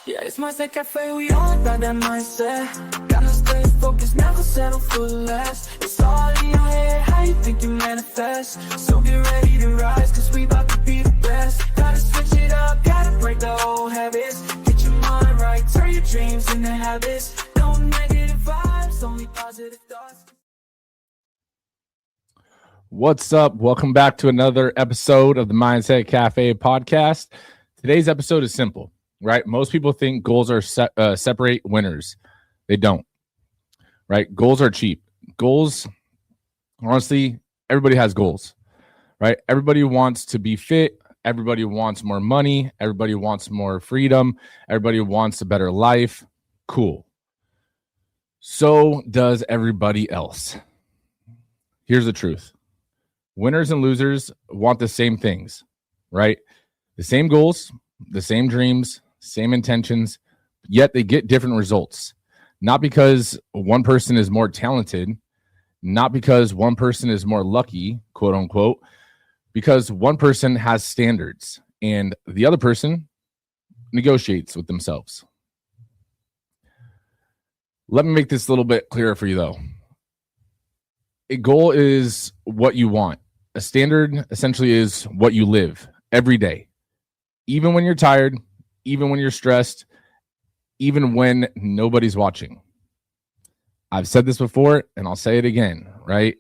Yeah, it's Mindset Café, we all about that mindset. Gotta stay focused, never settle for less. It's all in your head, how you think you manifest. So get ready to rise, cause we about to be the best. Gotta switch it up, gotta break the old habits. Get your mind right, turn your dreams into habits. No negative vibes, only positive thoughts. What's up? Welcome back to another episode of the Mindset Cafe podcast. Today's episode is simple, right? Most people think goals are separate winners. They don't, right? Goals are cheap. Goals, honestly, everybody has goals, right? Everybody wants to be fit. Everybody wants more money. Everybody wants more freedom. Everybody wants a better life. Cool. So does everybody else. Here's the truth. Winners and losers want the same things, right? The same goals, the same dreams, same intentions, yet they get different results. Not because one person is more talented, not because one person is more lucky, quote unquote, because one person has standards and the other person negotiates with themselves. Let me make this a little bit clearer for you, though. A goal is what you want. A standard essentially is what you live every day, even when you're tired, even when you're stressed, even when nobody's watching. I've said this before and I'll say it again, right?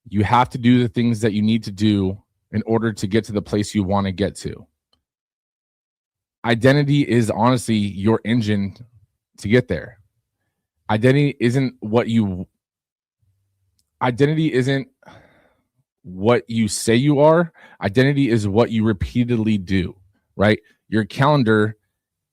You have to do the things that you need to do in order to get to the place you want to get to. Identity is honestly your engine to get there. Identity isn't what you say you are. Identity is what you repeatedly do, right? Your calendar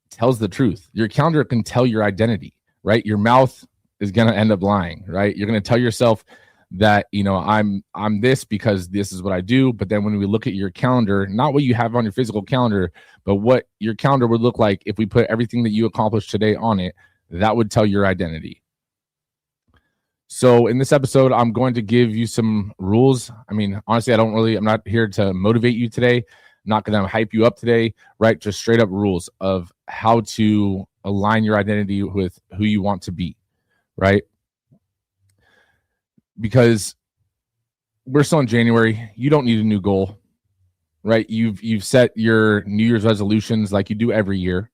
tells the truth. Your calendar can tell your identity, right? Your mouth is going to end up lying, right? You're going to tell yourself that, I'm this because this is what I do. But then when we look at your calendar, not what you have on your physical calendar, but what your calendar would look like if we put everything that you accomplished today on it, that would tell your identity. So in this episode, I'm going to give you some rules. I mean, honestly, I'm not here to motivate you today. I'm not going to hype you up today, right? Just straight up rules of how to align your identity with who you want to be, right? Because we're still in January. You don't need a new goal, right? You've set your New Year's resolutions like you do every year,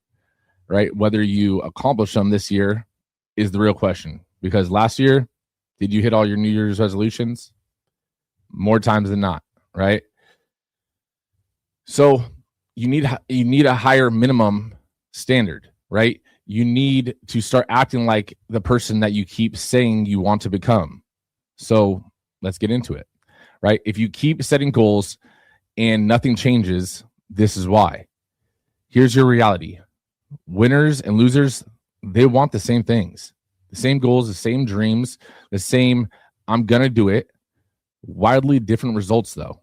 right? Whether you accomplish them this year is the real question. Because last year, did you hit all your New Year's resolutions? More times than not, right? So you need a higher minimum standard, right? You need to start acting like the person that you keep saying you want to become. So let's get into it, right? If you keep setting goals and nothing changes, this is why. Here's your reality. Winners and losers, they want the same things. The same goals, the same dreams, the same, I'm going to do it. Wildly different results, though.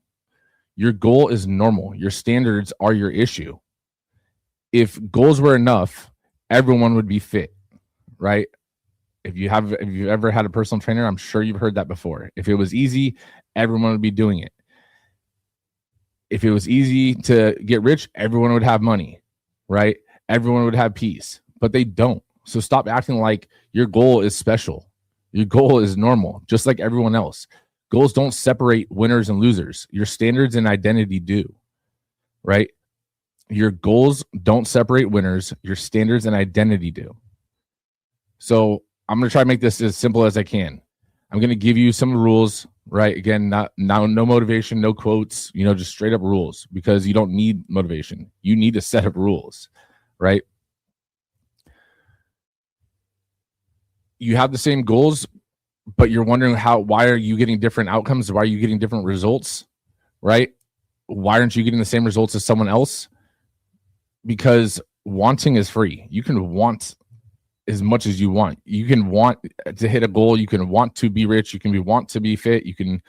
Your goal is normal. Your standards are your issue. If goals were enough, everyone would be fit, right? If you've ever had a personal trainer, I'm sure you've heard that before. If it was easy, everyone would be doing it. If it was easy to get rich, everyone would have money, right? Everyone would have peace, but they don't. So stop acting like your goal is special. Your goal is normal, just like everyone else. Goals don't separate winners and losers. Your standards and identity do, right? Your goals don't separate winners. Your standards and identity do. So I'm going to try to make this as simple as I can. I'm going to give you some rules, right? Again, no motivation, no quotes, just straight up rules, because you don't need motivation. You need a set of rules, right? You have the same goals, but you're wondering why are you getting different outcomes? Why are you getting different results, right? Why aren't you getting the same results as someone else? Because wanting is free. You can want as much as you want. You can want to hit a goal. You can want to be rich. You can want to be fit. You can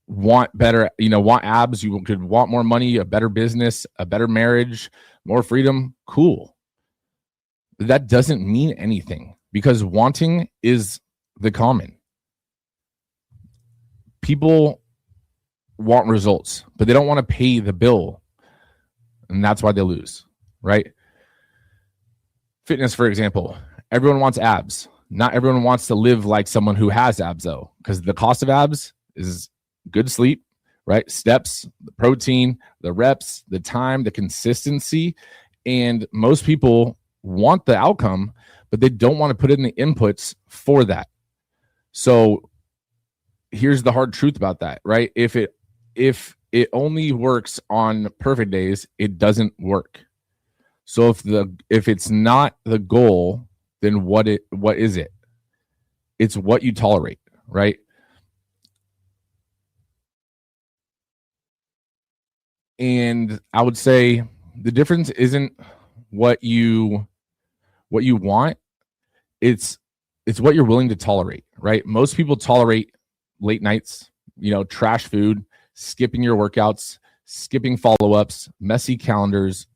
want better, want abs. You could want more money, a better business, a better marriage, more freedom. Cool. That doesn't mean anything because wanting is the common. People want results, but they don't want to pay the bill. And that's why they lose, right? Fitness, for example, everyone wants abs. Not everyone wants to live like someone who has abs, though, because the cost of abs is good sleep, right? Steps, the protein, the reps, the time, the consistency. And most people want the outcome, but they don't want to put in the inputs for that. So here's the hard truth about that, right? If it only works on perfect days, it doesn't work. So if it's not the goal, then what is it? It's what you tolerate, right? And I would say the difference isn't what you want, it's what you're willing to tolerate, right? Most people tolerate late nights, trash food, skipping your workouts, skipping follow-ups, messy calendars,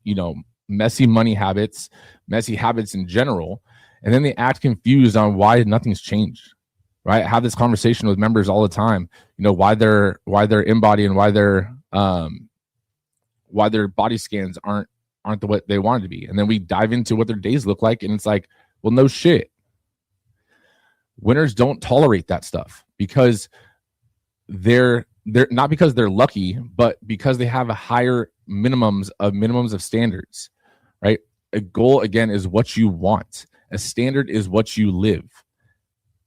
messy money habits, messy habits in general. And then they act confused on why nothing's changed, right? I have this conversation with members all the time, why their InBody and why their body scans aren't what they wanted to be. And then we dive into what their days look like. And it's like, well, no shit. Winners don't tolerate that stuff because they're not because they're lucky, but because they have a higher minimums of standards, right? A goal, again, is what you want. A standard is what you live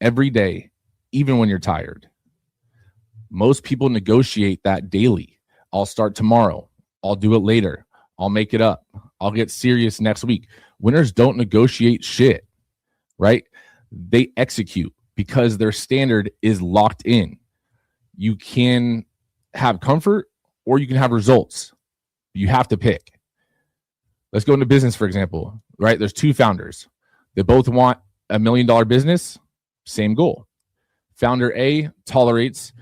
every day, even when you're tired. Most people negotiate that daily. I'll start tomorrow. I'll do it later. I'll make it up. I'll get serious next week. Winners don't negotiate shit, right? They execute because their standard is locked in. You can have comfort or you can have results. You have to pick. Let's go into business, for example, right? There's two founders. They both want $1 million business, same goal. Founder A tolerates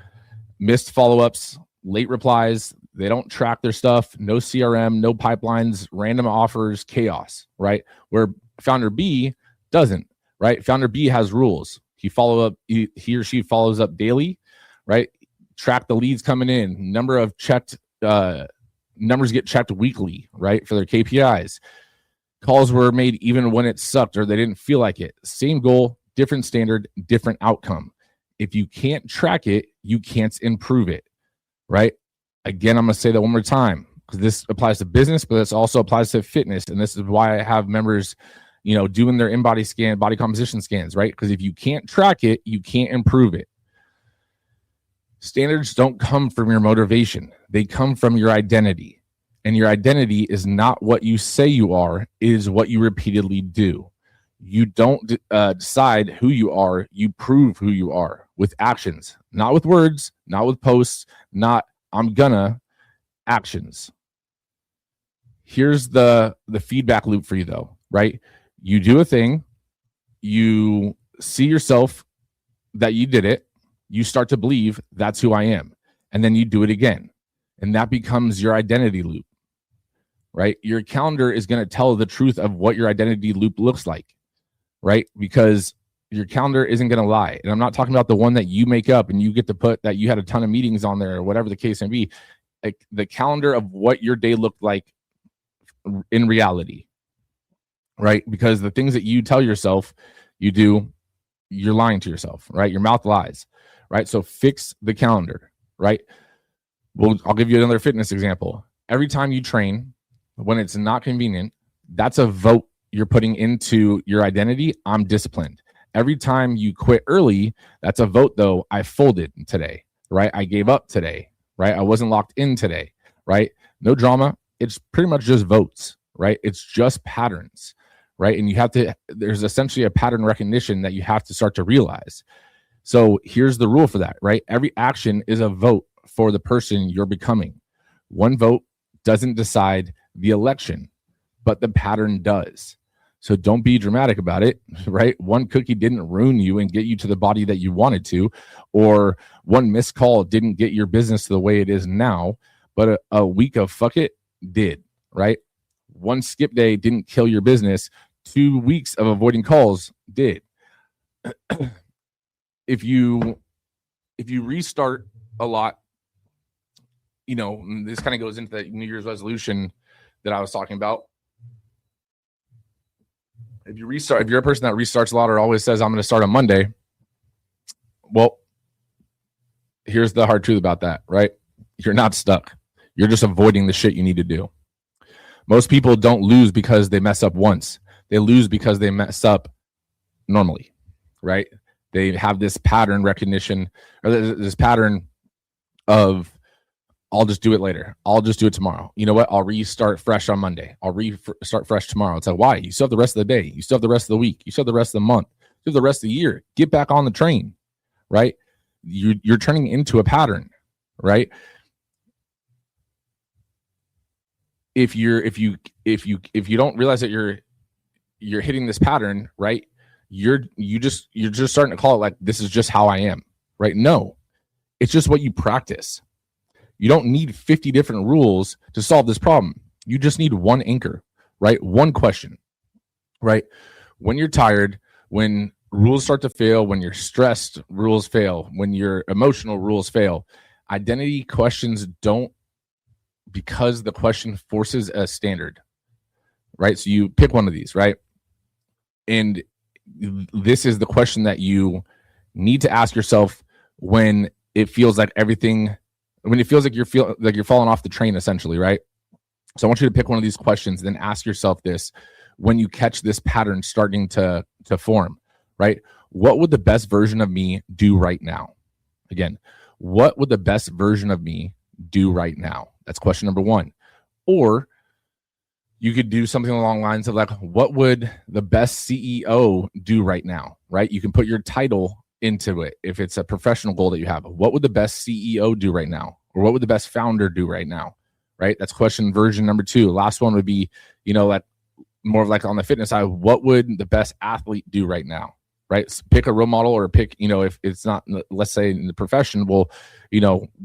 missed follow-ups, late replies. They don't track their stuff, no CRM, no pipelines, random offers, chaos, right? Where founder B doesn't, right? Founder B has rules. He or she follows up daily, right? Track the leads coming in, numbers get checked weekly, right? For their KPIs. Calls were made even when it sucked or they didn't feel like it. Same goal, different standard, different outcome. If you can't track it, you can't improve it, right? Again, I'm going to say that one more time because this applies to business, but this also applies to fitness. And this is why I have members, doing their InBody scan, body composition scans, right? Because if you can't track it, you can't improve it. Standards don't come from your motivation. They come from your identity. And your identity is not what you say you are, it is what you repeatedly do. You don't decide who you are, you prove who you are with actions, not with words, not with posts, not I'm gonna, actions. Here's the feedback loop for you though, right? You do a thing, you see yourself that you did it, you start to believe that's who I am, and then you do it again. And that becomes your identity loop, right? Your calendar is going to tell the truth of what your identity loop looks like, right? Because your calendar isn't going to lie. And I'm not talking about the one that you make up and you get to put that you had a ton of meetings on there or whatever the case may be. Like the calendar of what your day looked like in reality, right? Because the things that you tell yourself you do, you're lying to yourself, right? Your mouth lies, right? So fix the calendar, right? Well, I'll give you another fitness example. Every time you train, when it's not convenient, that's a vote you're putting into your identity. I'm disciplined. Every time you quit early, that's a vote though. I folded today, right? I gave up today, right? I wasn't locked in today, right? No drama. It's pretty much just votes, right? It's just patterns, right? And there's essentially a pattern recognition that you have to start to realize. So here's the rule for that, right? Every action is a vote for the person you're becoming. One vote doesn't decide the election, but the pattern does. So don't be dramatic about it, right? One cookie didn't ruin you and get you to the body that you wanted to, or one missed call didn't get your business to the way it is now, but a week of fuck it did, right? One skip day didn't kill your business. 2 weeks of avoiding calls did. If you restart a lot, this kind of goes into the New Year's resolution that I was talking about. If you're a person that restarts a lot or always says, I'm going to start on Monday, well, here's the hard truth about that, right? You're not stuck. You're just avoiding the shit you need to do. Most people don't lose because they mess up once. They lose because they mess up normally, right? They have this pattern recognition, or this pattern of, I'll just do it later. I'll just do it tomorrow. You know what? I'll restart fresh on Monday. I'll restart fresh tomorrow. It's like, why? You still have the rest of the day. You still have the rest of the week. You still have the rest of the month. You still have the rest of the year. Get back on the train, right? You're turning into a pattern, right? If you don't realize that you're hitting this pattern, right? You're just starting to call it like, this is just how I am, right? No, it's just what you practice. You don't need 50 different rules to solve this problem. You just need one anchor, right? One question, right? When you're tired, when rules start to fail, when you're stressed, rules fail. When you're emotional, rules fail. Identity questions don't, because the question forces a standard, right? So you pick one of these, right? And this is the question that you need to ask yourself when it feels like you're falling off the train, essentially, right? So I want you to pick one of these questions and then ask yourself this when you catch this pattern starting to form, right? What would the best version of me do right now? Again, what would the best version of me do right now? That's question number one. Or you could do something along the lines of like, what would the best CEO do right now, right? You can put your title into it if it's a professional goal that you have. What would the best CEO do right now? Or what would the best founder do right now, right? That's question version number two. Last one would be, like more of like on the fitness side, what would the best athlete do right now, right? So pick a role model or pick, if it's not, let's say in the profession, well,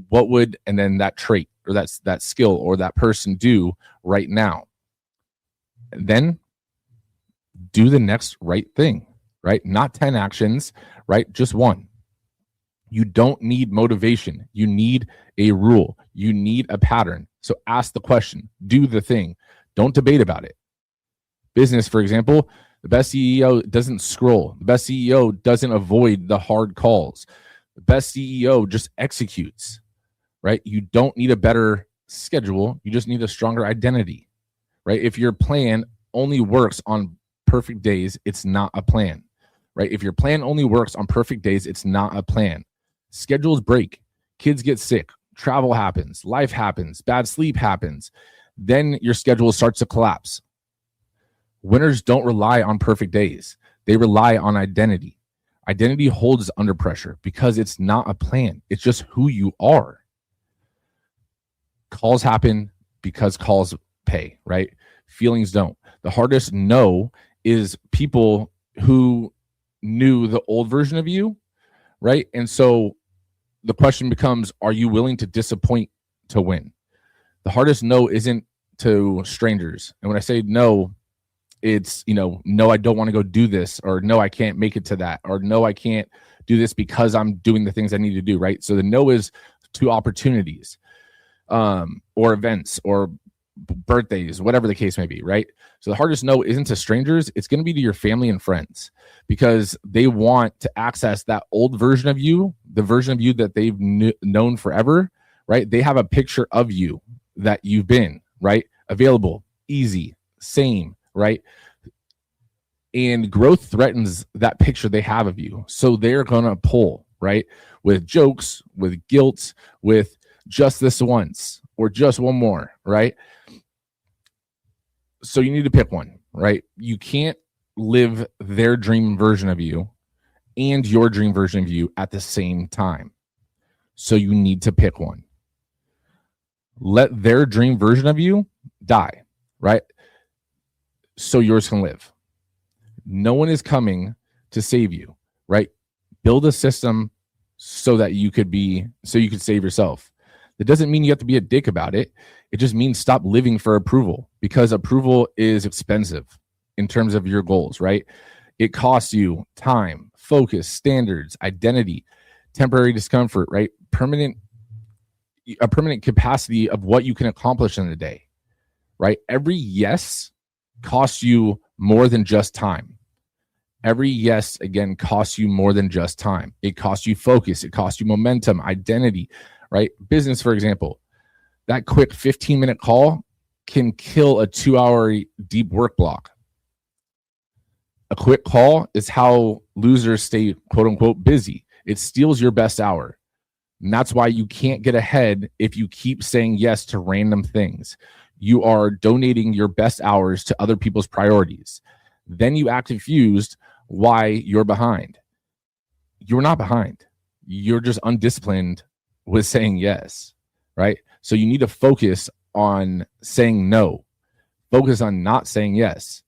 what would, and then that trait or that skill or that person do right now? Then do the next right thing, right? Not 10 actions, right? Just one. You don't need motivation. You need a rule. You need a pattern. So ask the question, do the thing. Don't debate about it. Business, for example, the best CEO doesn't scroll. The best CEO doesn't avoid the hard calls. The best CEO just executes, right? You don't need a better schedule. You just need a stronger identity, right? If your plan only works on perfect days, it's not a plan, right? If your plan only works on perfect days, it's not a plan. Schedules break. Kids get sick. Travel happens. Life happens. Bad sleep happens. Then your schedule starts to collapse. Winners don't rely on perfect days. They rely on identity. Identity holds under pressure because it's not a plan. It's just who you are. Calls happen because calls pay, right? Feelings don't. The hardest no is people who knew the old version of you, right? And so the question becomes, are you willing to disappoint to win? The hardest no isn't to strangers. And when I say no, it's, no, I don't want to go do this, or no, I can't make it to that, or no, I can't do this because I'm doing the things I need to do, right? So the no is to opportunities, or events, or birthdays, whatever the case may be, right? So the hardest no isn't to strangers. It's going to be to your family and friends, because they want to access that old version of you, the version of you that they've known forever, right? They have a picture of you that you've been, right? Available, easy, same, right? And growth threatens that picture they have of you. So they're going to pull, right? With jokes, with guilt, with just this once or just one more, right? So you need to pick one, right? You can't live their dream version of you and your dream version of you at the same time. So you need to pick one. Let their dream version of you die, right? So yours can live. No one is coming to save you, right? Build a system so that you could save yourself. That doesn't mean you have to be a dick about it. It just means stop living for approval, because approval is expensive in terms of your goals, right? It costs you time, focus, standards, identity, temporary discomfort, right? A permanent capacity of what you can accomplish in a day, right? Every yes costs you more than just time. Every yes, again, costs you more than just time. It costs you focus. It costs you momentum, identity, right? Business, for example, that quick 15-minute call can kill a 2-hour deep work block. A quick call is how losers stay, quote unquote, busy. It steals your best hour. And that's why you can't get ahead if you keep saying yes to random things. You are donating your best hours to other people's priorities. Then you act confused why you're behind. You're not behind. You're just undisciplined with saying yes, right? So you need to focus on saying no. Focus on not saying yes.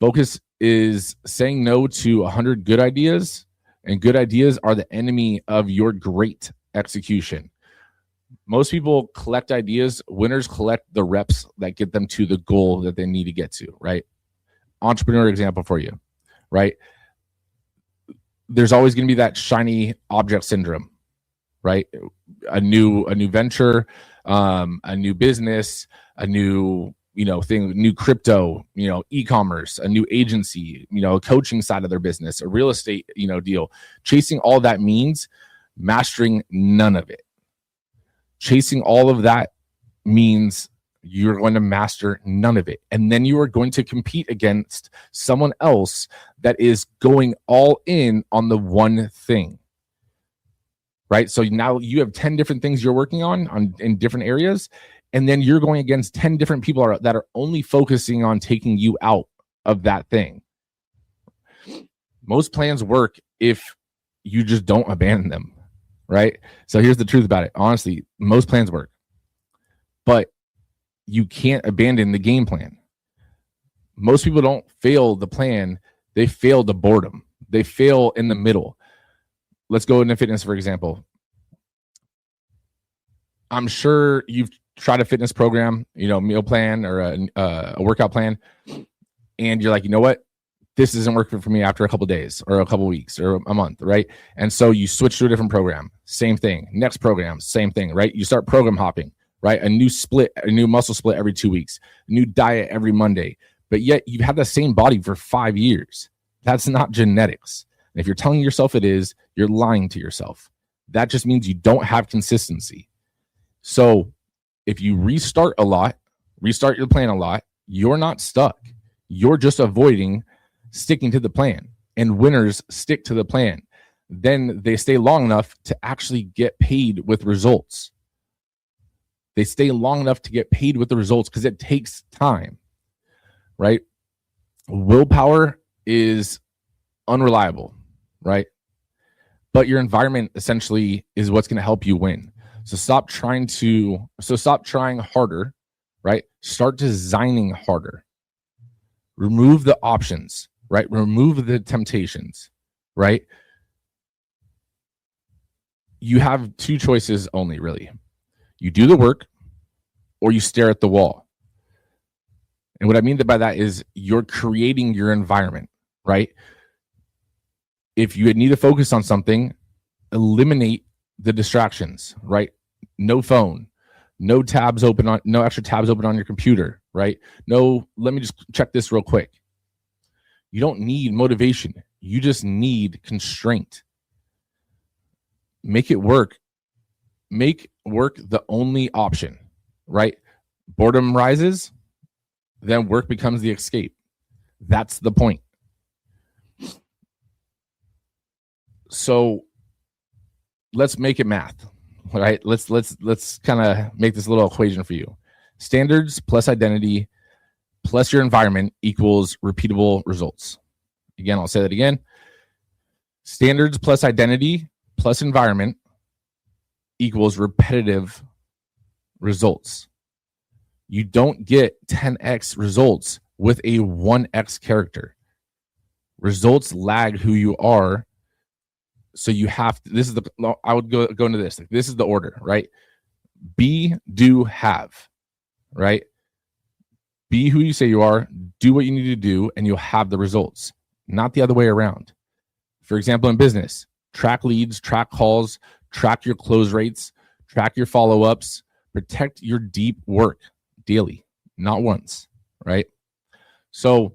Focus is saying no to 100 good ideas, and good ideas are the enemy of your great execution. Most people collect ideas. Winners collect the reps that get them to the goal that they need to get to, right? Entrepreneur example for you, right? There's always going to be that shiny object syndrome, right? A new venture, a new business, a new thing, new crypto, e-commerce, a new agency, a coaching side of their business, a real estate, deal. Chasing all that means mastering none of it. Chasing all of that means you're going to master none of it. And then you are going to compete against someone else that is going all in on the one thing, right? So now you have 10 different things you're working on in different areas. And then you're going against 10 different people that are only focusing on taking you out of that thing. Most plans work if you just don't abandon them, right? So here's the truth about it. Honestly, most plans work, but you can't abandon the game plan. Most people don't fail the plan. They fail the boredom. They fail in the middle. Let's go into fitness, for example. I'm sure you've tried a fitness program, meal plan or a workout plan, and you're like, you know what? This isn't working for me after a couple of days or a couple of weeks or a month, right? And so you switch to a different program. Same thing. Next program, same thing, right? You start program hopping, right? A new muscle split every 2 weeks, a new diet every Monday. But yet you've had the same body for 5 years. That's not genetics. And if you're telling yourself it is, you're lying to yourself. That just means you don't have consistency. So if you restart your plan a lot, you're not stuck. You're just avoiding sticking to the plan. And winners stick to the plan. Then they stay long enough to actually get paid with results. They stay long enough to get paid with the results because it takes time, right? Willpower is unreliable, right? But your environment essentially is what's going to help you win. So stop trying harder, right? Start designing harder. Remove the options, right? Remove the temptations, right? You have two choices only, really. You do the work or you stare at the wall. And what I mean by that is you're creating your environment, right? If you need to focus on something, eliminate the distractions, right? No phone, no extra tabs open on your computer, right? No, let me just check this real quick. You don't need motivation. You just need constraint. Make it work. Make work the only option, right? Boredom rises, then work becomes the escape. That's the point. So let's make it math, right? Let's kind of make this little equation for you. Standards plus identity plus your environment equals repeatable results. Again, I'll say that again. Standards plus identity plus environment equals repetitive results. You don't get 10x results with a 1x character. Results lag who you are. So you have to, I would go into this. This is the order, right? Be, do, have, right? Be who you say you are, do what you need to do, and you'll have the results, not the other way around. For example, in business, track leads, track calls, track your close rates, track your follow-ups, protect your deep work daily, not once, right? So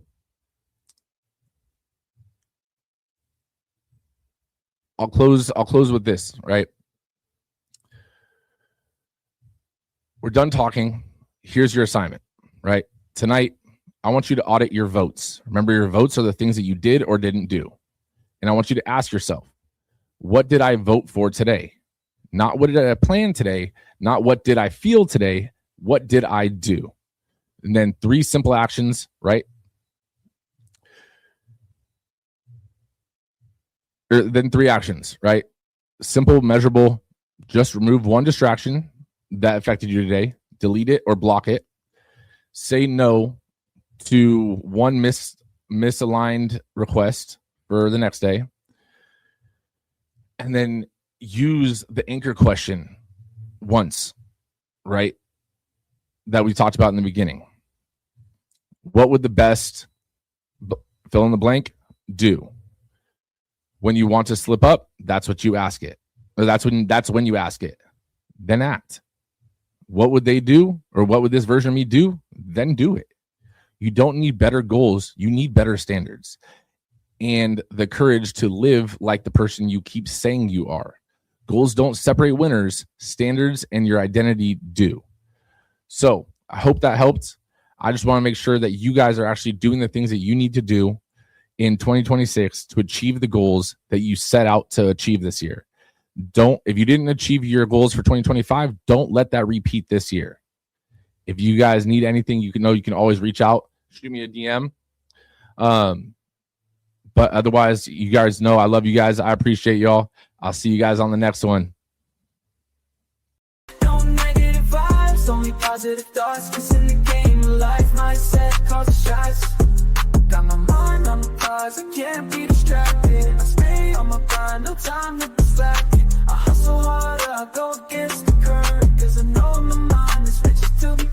I'll close with this, right? We're done talking. Here's your assignment, right? Tonight, I want you to audit your votes. Remember, your votes are the things that you did or didn't do. And I want you to ask yourself, what did I vote for today? Not what did I plan today, not what did I feel today, what did I do? And then 3 simple actions, right? Then 3 actions, right? Simple, measurable, just remove one distraction that affected you today, delete it or block it. Say no to one misaligned request for the next day. And then use the anchor question once, right? That we talked about in the beginning. What would the best fill in the blank do? When you want to slip up, that's what you ask it. Or that's when you ask it. Then act. What would they do? Or what would this version of me do? Then do it. You don't need better goals. You need better standards. And the courage to live like the person you keep saying you are. Goals don't separate winners. Standards and your identity do. So I hope that helped. I just want to make sure that you guys are actually doing the things that you need to do in 2026 to achieve the goals that you set out to achieve this year. If you didn't achieve your goals for 2025, don't let that repeat this year. If you guys need anything, you can always reach out, shoot me a DM. But otherwise, you guys know I love you guys. I appreciate y'all. I'll see you guys on the next one. No negative vibes, only positive thoughts. 'Cause in the game of life, mindset causes shots. Got my mind on the prize, I can't be distracted. I stay on my grind, no time to be slacking. I hustle hard, I go against the current. 'Cause I know my mind is rich to be